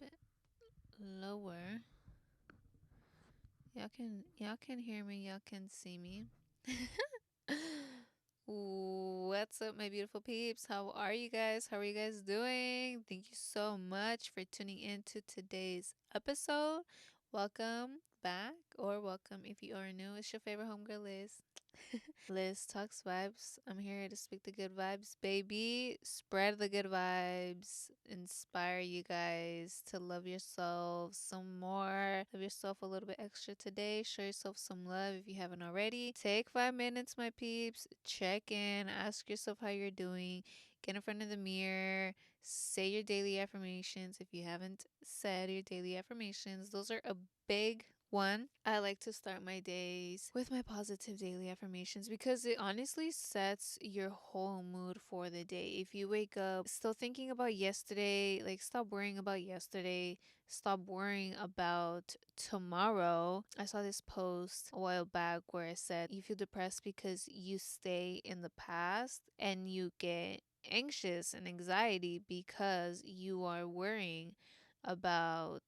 bit lower. Y'all can hear me, y'all can see me. What's up, my beautiful peeps? How are you guys? How are you guys doing? Thank you so much for tuning in to today's episode. Welcome back, or welcome if you are new. It's your favorite homegirl, Liz. Liz Talks Vibes. I'm here to speak the good vibes, baby. Spread the good vibes. Inspire you guys to love yourself some more. Love yourself a little bit extra today. Show yourself some love if you haven't already. Take 5 minutes, my peeps. Check in. Ask yourself how you're doing. Get in front of the mirror. Say your daily affirmations if you haven't said your daily affirmations. Those are a big one. I like to start my days with my positive daily affirmations because it honestly sets your whole mood for the day. If you wake up still thinking about yesterday, like stop worrying about yesterday, stop worrying about tomorrow. I saw this post a while back where it said you feel depressed because you stay in the past and you get anxious and anxiety because you are worrying about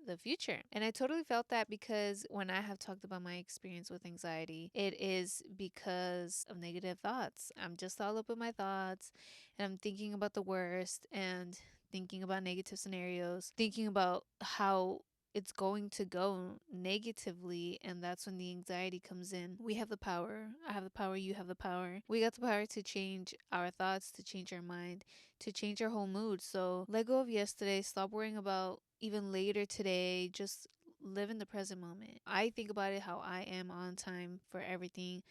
the future. And I totally felt that because when I have talked about my experience with anxiety, it is because of negative thoughts. I'm just all up in my thoughts and I'm thinking about the worst and thinking about negative scenarios, thinking about how it's going to go negatively, and that's when the anxiety comes in. We have the power. I have the power, you have the power. We got the power to change our thoughts, to change our mind, to change our whole mood. So let go of yesterday, stop worrying about even later today, just live in the present moment. I think about it how I am on time for everything.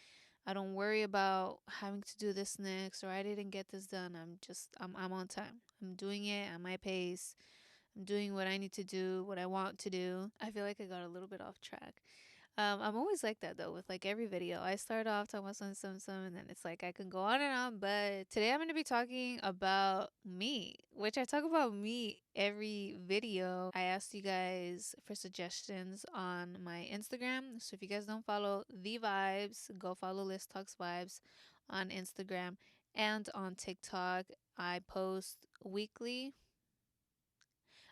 I don't worry about having to do this next or I didn't get this done. I'm on time. I'm doing it at my pace. I'm doing what I need to do, what I want to do. I feel like I got a little bit off track. I'm always like that though with like every video. I start off talking about some, and then it's like I can go on and on. But today I'm gonna be talking about me, which I talk about me every video. I asked you guys for suggestions on my Instagram. So if you guys don't follow the vibes, go follow Liz Talks Vibes on Instagram and on TikTok. I post weekly.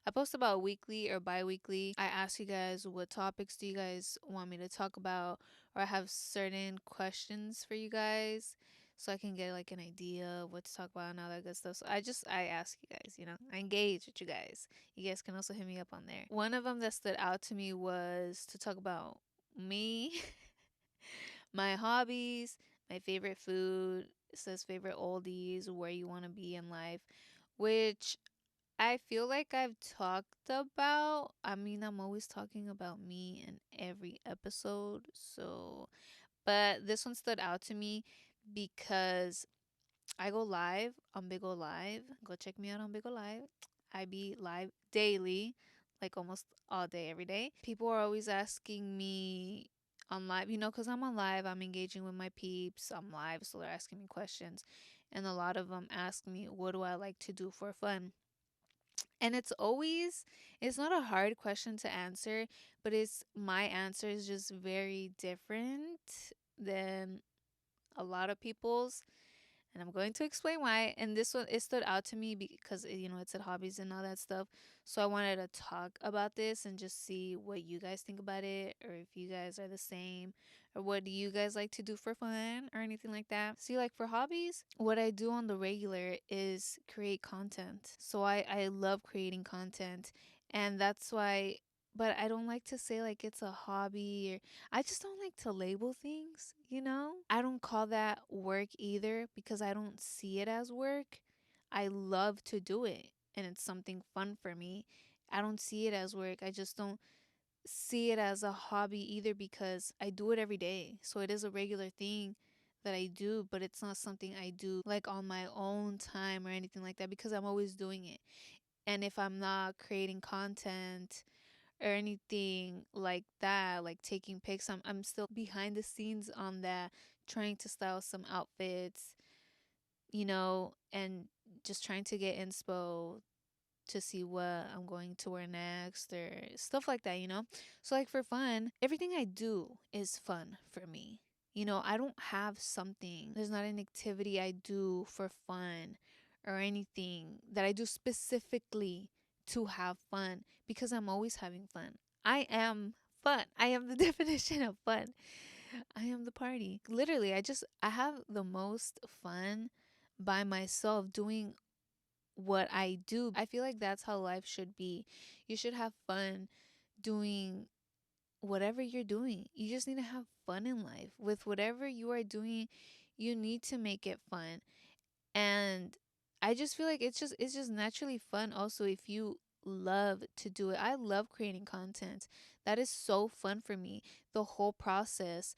I post about weekly or bi-weekly. I ask you guys what topics do you guys want me to talk about, or I have certain questions for you guys so I can get like an idea of what to talk about and all that good stuff. So I ask you guys, I engage with you guys. You guys can also hit me up on there. One of them that stood out to me was to talk about me, my hobbies, my favorite food. It says favorite oldies, where you want to be in life, which I feel like I've talked about. I mean, I'm always talking about me in every episode. So, but this one stood out to me because I go live on Big O Live. Go check me out on Big O Live. I be live daily, like almost all day, every day. People are always asking me on live, because I'm on live, I'm engaging with my peeps. I'm live, so they're asking me questions. And a lot of them ask me, what do I like to do for fun? And it's not a hard question to answer, but my answer is just very different than a lot of people's. And I'm going to explain why. And this one, it stood out to me because, it said hobbies and all that stuff. So I wanted to talk about this and just see what you guys think about it, or if you guys are the same, or what do you guys like to do for fun or anything like that. See, like for hobbies, what I do on the regular is create content. So I love creating content. And that's why, but I don't like to say like it's a hobby, or I just don't like to label things. I don't call that work either because I don't see it as work. I love to do it and it's something fun for me. I don't see it as work. I just don't see it as a hobby either because I do it every day. So it is a regular thing that I do, but it's not something I do like on my own time or anything like that because I'm always doing it. And if I'm not creating content or anything like that, like taking pics, I'm still behind the scenes on that, trying to style some outfits, and just trying to get inspo to see what I'm going to wear next or stuff like that. So, like, for fun, everything I do is fun for me. I don't have something, there's not an activity I do for fun or anything that I do specifically to have fun because I'm always having fun. I am fun. I am the definition of fun. I am the party. Literally, I have the most fun by myself doing what I do. I feel like that's how life should be. You should have fun doing whatever you're doing. You just need to have fun in life. With whatever you are doing, you need to make it fun. And I just feel like it's just naturally fun also if you love to do it. I love creating content. That is so fun for me. The whole process,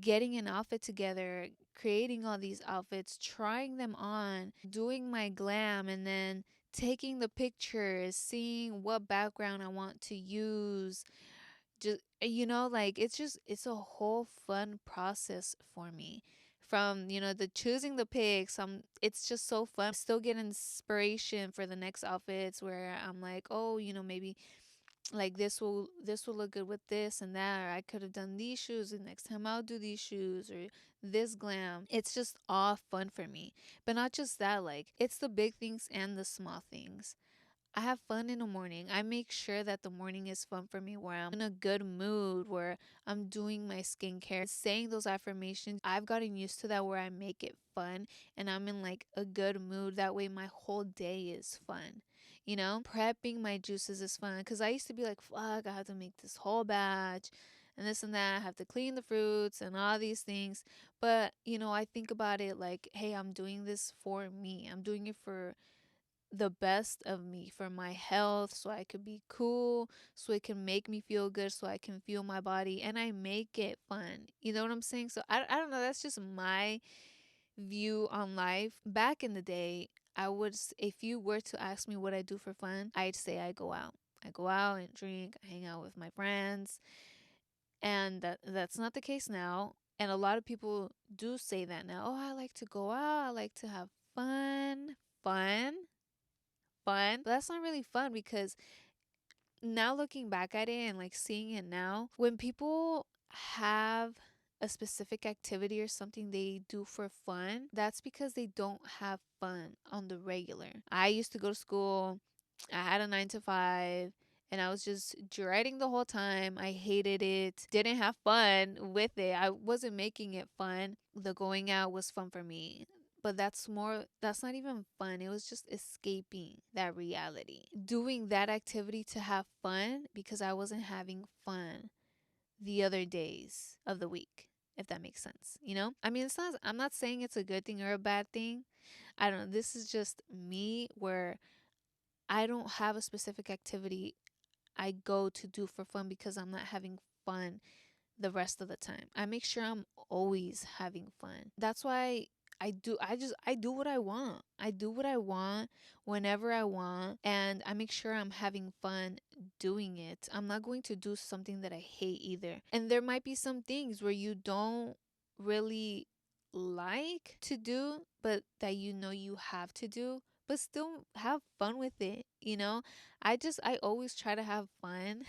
getting an outfit together, creating all these outfits, trying them on, doing my glam, and then taking the pictures, seeing what background I want to use. Just, like it's a whole fun process for me. From, the choosing the pics, it's just so fun. Still get inspiration for the next outfits where I'm like, oh, maybe like this will look good with this and that, or I could have done these shoes and next time I'll do these shoes, or this glam. It's just all fun for me. But not just that, like it's the big things and the small things. I have fun in the morning. I make sure that the morning is fun for me, where I'm in a good mood, where I'm doing my skincare, saying those affirmations. I've gotten used to that where I make it fun and I'm in like a good mood. That way my whole day is fun. Prepping my juices is fun because I used to be like, fuck, I have to make this whole batch and this and that. I have to clean the fruits and all these things. But, I think about it like, hey, I'm doing this for me. I'm doing it for the best of me, for my health, so I could be cool, so it can make me feel good, so I can feel my body, and I make it fun. You know what I'm saying? So I don't know. That's just my view on life. Back in the day, if you were to ask me what I do for fun, I'd say I go out. I go out and drink, I hang out with my friends, and that's not the case now. And a lot of people do say that now. Oh, I like to go out. I like to have fun. Fun? Fun. But that's not really fun because now looking back at it and like seeing it now, when people have a specific activity or something they do for fun, that's because they don't have fun on the regular. I used to go to school, I had a 9 to 5. And I was just dreading the whole time. I hated it. Didn't have fun with it. I wasn't making it fun. The going out was fun for me, but that's not even fun. It was just escaping that reality, doing that activity to have fun because I wasn't having fun the other days of the week, if that makes sense. I mean, I'm not saying it's a good thing or a bad thing. I don't know. This is just me, where I don't have a specific activity I go to do for fun because I'm not having fun the rest of the time. I make sure I'm always having fun. That's why I do what I want. I do what I want whenever I want, and I make sure I'm having fun doing it. I'm not going to do something that I hate either. And there might be some things where you don't really like to do, but that you have to do, but still have fun with it. I always try to have fun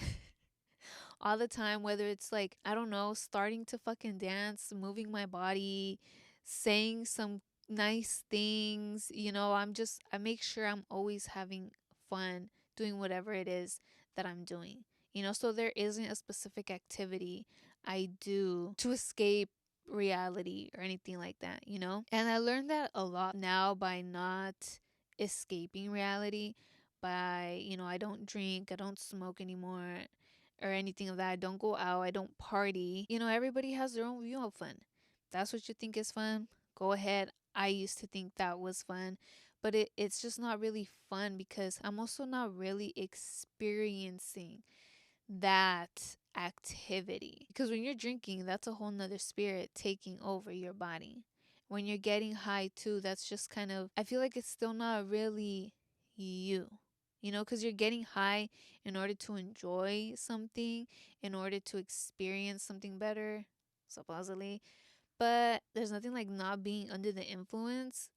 all the time, whether it's like, I don't know, starting to fucking dance, moving my body, saying some nice things. I make sure I'm always having fun doing whatever it is that I'm doing. So there isn't a specific activity I do to escape reality or anything like that. And I learned that a lot now by not escaping reality. I don't drink, I don't smoke anymore or anything of that. I don't go out, I don't party. Everybody has their own view of fun. That's what you think is fun. Go ahead. I used to think that was fun, but it's just not really fun because I'm also not really experiencing that activity. Because when you're drinking, that's a whole nother spirit taking over your body. When you're getting high too, that's just kind of, I feel like it's still not really you, because you're getting high in order to enjoy something, in order to experience something better, supposedly. But there's nothing like not being under the influence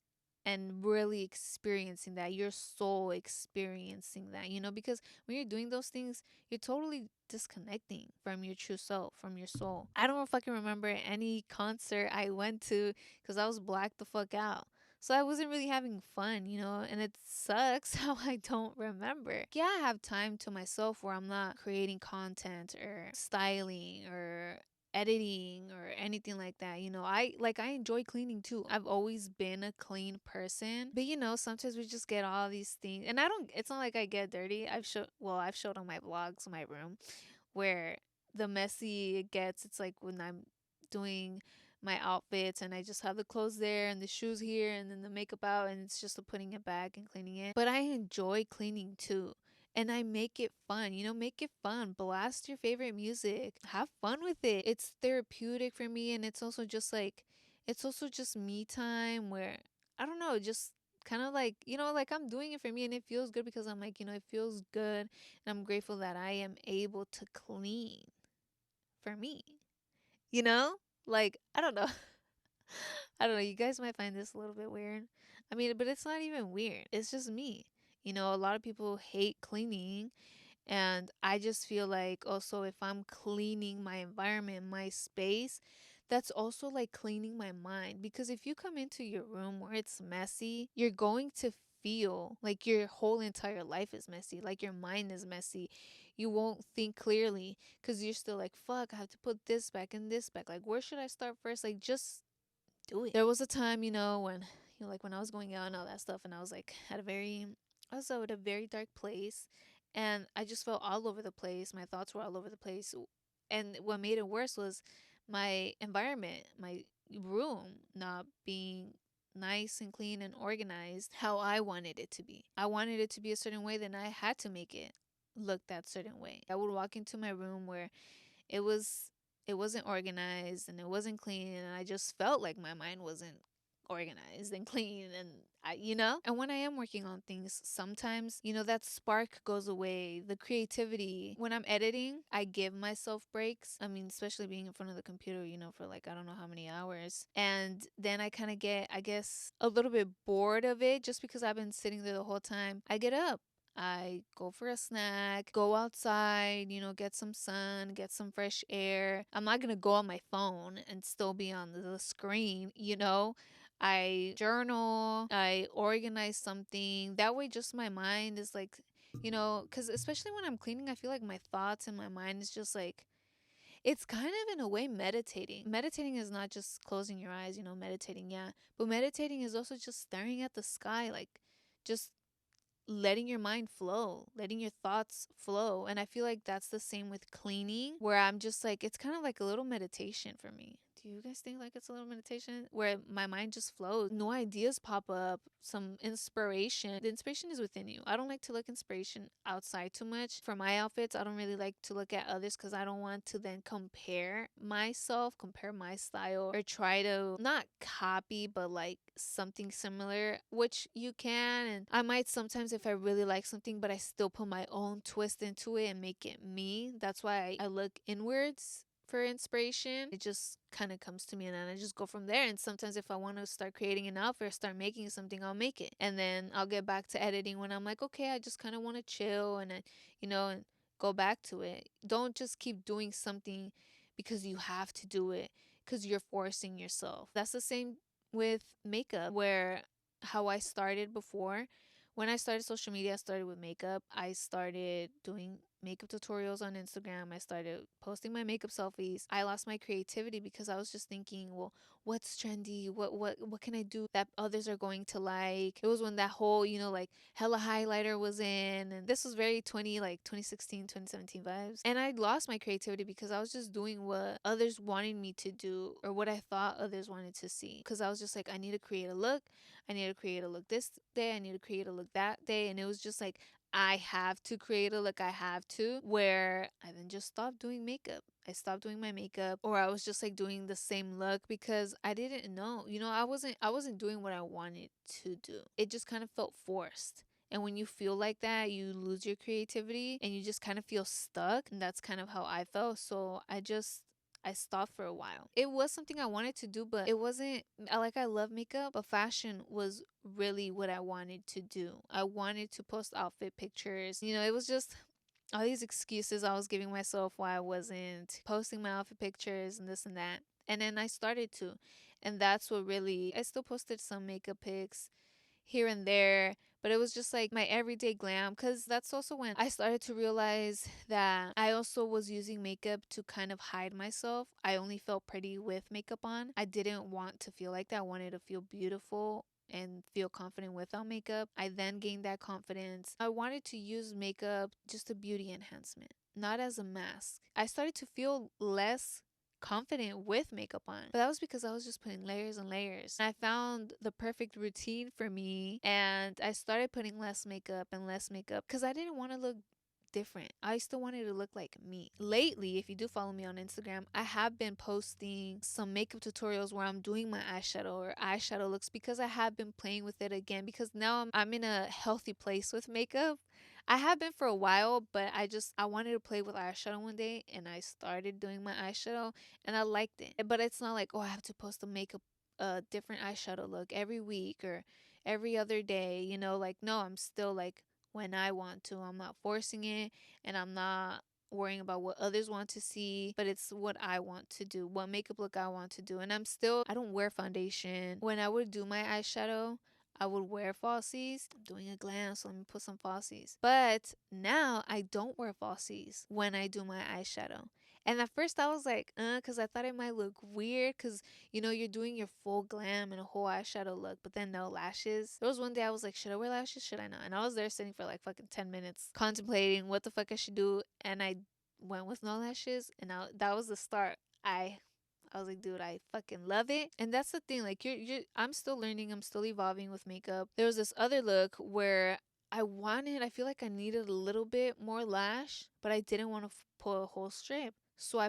and really experiencing that, your soul experiencing that, because when you're doing those things, you're totally disconnecting from your true self, from your soul. I don't fucking remember any concert I went to because I was blacked the fuck out. So I wasn't really having fun, and it sucks how I don't remember. Yeah, I have time to myself where I'm not creating content or styling or editing or anything like that. I enjoy cleaning too. I've always been a clean person. But sometimes we just get all these things, and I don't it's not like I get dirty. I've showed on my vlogs my room where the messy it gets. It's like when I'm doing my outfits and I just have the clothes there and the shoes here and then the makeup out, and it's just putting it back and cleaning it. But I enjoy cleaning too. And I make it fun, make it fun. Blast your favorite music. Have fun with it. It's therapeutic for me, and it's also just me time where I don't know, just kind of like, like I'm doing it for me and it feels good because I'm like, it feels good, and I'm grateful that I am able to clean for me. You know? Like, I don't know. I don't know. You guys might find this a little bit weird. I mean, but it's not even weird. It's just me. A lot of people hate cleaning, and I just feel like also if I'm cleaning my environment, my space, that's also like cleaning my mind. Because if you come into your room where it's messy, you're going to feel like your whole entire life is messy, like your mind is messy. You won't think clearly because you're still like, fuck, I have to put this back and this back. Like, where should I start first? Like, just do it. There was a time, when like when I was going out and all that stuff, and I was like I was at a very dark place, and I just felt all over the place. My thoughts were all over the place, and what made it worse was my environment, my room not being nice and clean and organized how I wanted it to be. I wanted it to be a certain way, then I had to make it look that certain way. I would walk into my room where it was it wasn't organized and it wasn't clean, and I just felt like my mind wasn't organized and clean, and and when I am working on things, sometimes that spark goes away, the creativity. When I'm editing, I give myself breaks. I mean, especially being in front of the computer, for like I don't know how many hours, and then I kind of get, I guess, a little bit bored of it just because I've been sitting there the whole time. I get up, I go for a snack, go outside, get some sun, get some fresh air. I'm not going to go on my phone and still be on the screen. I journal, I organize something. That way, just my mind is like, because especially when I'm cleaning, I feel like my thoughts and my mind is just like, it's kind of in a way meditating. Meditating is not just closing your eyes, meditating, yeah. But meditating is also just staring at the sky, like just letting your mind flow, letting your thoughts flow. And I feel like that's the same with cleaning, where I'm just like, it's kind of like a little meditation for me. Do you guys think like it's a little meditation where my mind just flows? No ideas pop up, some inspiration. The inspiration is within you. I don't like to look inspiration outside too much. For my outfits, I don't really like to look at others because I don't want to then compare my style, or try to not copy, but like something similar, which you can. And I might sometimes if I really like something, but I still put my own twist into it and make it me. That's why I look inwards for inspiration. It just kind of comes to me, and then I just go from there. And sometimes if I want to start creating an outfit or start making something, I'll make it. And then I'll get back to editing when I'm like, okay, I just kind of want to chill, and then, and go back to it. Don't just keep doing something because you have to do it, because you're forcing yourself. That's the same with makeup, where how I started before. When I started social media, I started with makeup. I started doing makeup tutorials on Instagram. I started posting my makeup selfies. I lost my creativity because I was just thinking, well, what's trendy? What can I do that others are going to like? It was when that whole, like hella highlighter was in, and this was very 2016, 2017 vibes. And I lost my creativity because I was just doing what others wanted me to do, or what I thought others wanted to see. Because I was just like, I need to create a look. I need to create a look this day. I need to create a look that day. And it was just like, I have to create a look. I have to. Where I then just stopped doing makeup. I stopped doing my makeup, or I was just like doing the same look because I didn't know. I wasn't doing what I wanted to do. It just kind of felt forced. And when you feel like that, you lose your creativity and you just kind of feel stuck. And that's kind of how I felt. So I stopped for a while. It was something I wanted to do, but it wasn't I love makeup, but fashion was really what I wanted to do. I wanted to post outfit pictures. It was just all these excuses I was giving myself why I wasn't posting my outfit pictures and this and that. And then I started to. And that's what really, I still posted some makeup pics here and there, but it was just like my everyday glam, because that's also when I started to realize that I also was using makeup to kind of hide myself. I only felt pretty with makeup on. I didn't want to feel like that. I wanted to feel beautiful and feel confident without makeup. I then gained that confidence. I wanted to use makeup just a beauty enhancement, not as a mask. I started to feel less confident with makeup on. But that was because I was just putting layers and layers. I found the perfect routine for me, and I started putting less makeup and less makeup because I didn't want to look different. I still wanted to look like me. Lately, if you do follow me on Instagram, I have been posting some makeup tutorials where I'm doing my eyeshadow or eyeshadow looks, because I have been playing with it again, because now I'm in a healthy place with makeup. I have been for a while, but I wanted to play with eyeshadow one day, and I started doing my eyeshadow and I liked it. But it's not like, oh, I have to post a different eyeshadow look every week or every other day, like, no, I'm still like when I want to. I'm not forcing it, and I'm not worrying about what others want to see, but it's what I want to do, what makeup look I want to do. And I don't wear foundation. When I would do my eyeshadow, I would wear falsies. I'm doing a glam, so let me put some falsies. But now I don't wear falsies when I do my eyeshadow. And at first I was like, because I thought it might look weird, because, you're doing your full glam and a whole eyeshadow look, but then no lashes. There was one day I was like, should I wear lashes? Should I not? And I was there sitting for like fucking 10 minutes contemplating what the fuck I should do. And I went with no lashes, and that was the start. I was like, dude, I fucking love it. And that's the thing. Like, I'm still learning. I'm still evolving with makeup. There was this other look where I feel like I needed a little bit more lash, but I didn't want to pull a whole strip. So I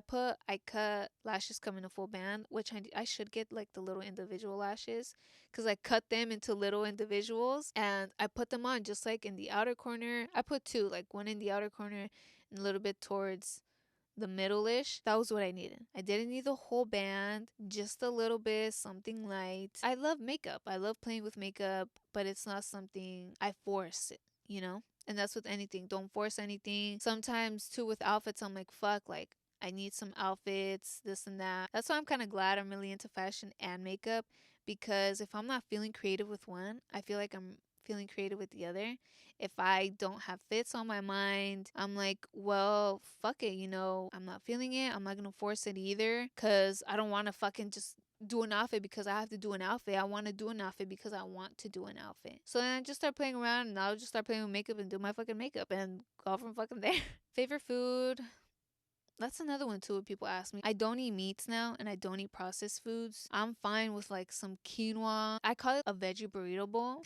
cut lashes come in a full band, which I should get like the little individual lashes, because I cut them into little individuals and I put them on just like in the outer corner. I put two, like one in the outer corner and a little bit towards the middle-ish. That was what I needed. I didn't need the whole band, just a little bit, something light. I love makeup. I love playing with makeup, but it's not something I force it. And that's with anything. Don't force anything. Sometimes too with outfits, I'm like, fuck, like I need some outfits, this and that. That's why I'm kind of glad I'm really into fashion and makeup, because if I'm not feeling creative with one, I feel like I'm feeling creative with the other. If I don't have fits on my mind, I'm like, well, fuck it, I'm not feeling it. I'm not gonna force it either, because I don't want to fucking just do an outfit because I have to do an outfit. I want to do an outfit because I want to do an outfit. So then I just start playing around, and I'll just start playing with makeup and do my fucking makeup and go from fucking there. Favorite food? That's another one too. When people ask me, I don't eat meats now, and I don't eat processed foods. I'm fine with like some quinoa. I call it a veggie burrito bowl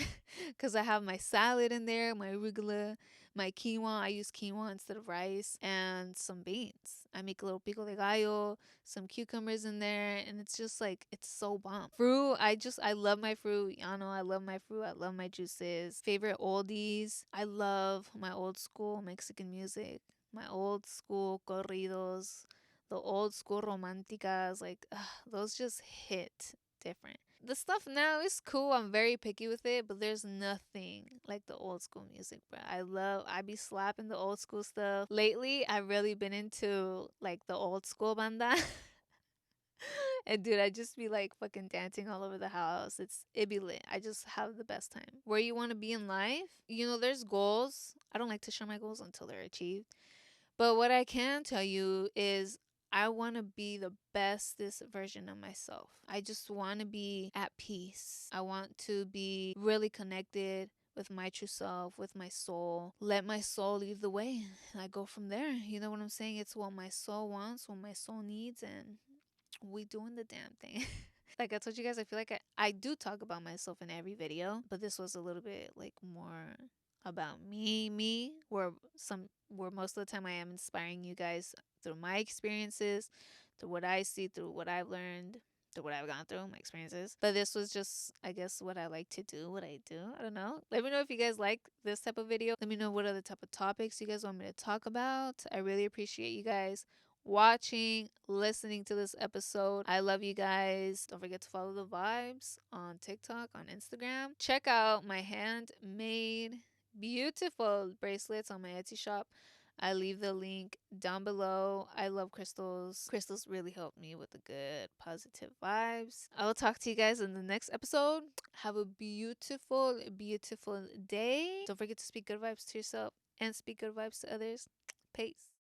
because I have my salad in there, my arugula, my quinoa. I use quinoa instead of rice, and some beans. I make a little pico de gallo, some cucumbers in there, and it's just like, it's so bomb. Fruit, I love my fruit. Y'all know I love my fruit. I love my juices. Favorite oldies, I love my old school Mexican music, my old school corridos, the old school romanticas, like those just hit different. The stuff now is cool. I'm very picky with it, but there's nothing like the old school music, bro. I be slapping the old school stuff. Lately, I've really been into like the old school banda. And dude, I just be like fucking dancing all over the house. It be lit. I just have the best time. Where you want to be in life? There's goals. I don't like to share my goals until they're achieved. But what I can tell you is I want to be the bestest version of myself. I just want to be at peace. I want to be really connected with my true self, with my soul. Let my soul lead the way. I go from there. You know what I'm saying? It's what my soul wants, what my soul needs, and we doing the damn thing. Like I told you guys, I feel like I do talk about myself in every video, but this was a little bit like more about me, where most of the time I am inspiring you guys through my experiences, through what I see, through what I've learned, through what I've gone through, my experiences. But this was just, I guess, what I like to do, what I do. I don't know. Let me know if you guys like this type of video. Let me know what other type of topics you guys want me to talk about. I really appreciate you guys watching, listening to this episode. I love you guys. Don't forget to follow the vibes on TikTok, on Instagram. Check out my handmade beautiful bracelets on my Etsy shop. I leave the link down below. I love crystals. Crystals really help me with the good, positive vibes. I will talk to you guys in the next episode. Have a beautiful, beautiful day. Don't forget to speak good vibes to yourself and speak good vibes to others. Peace.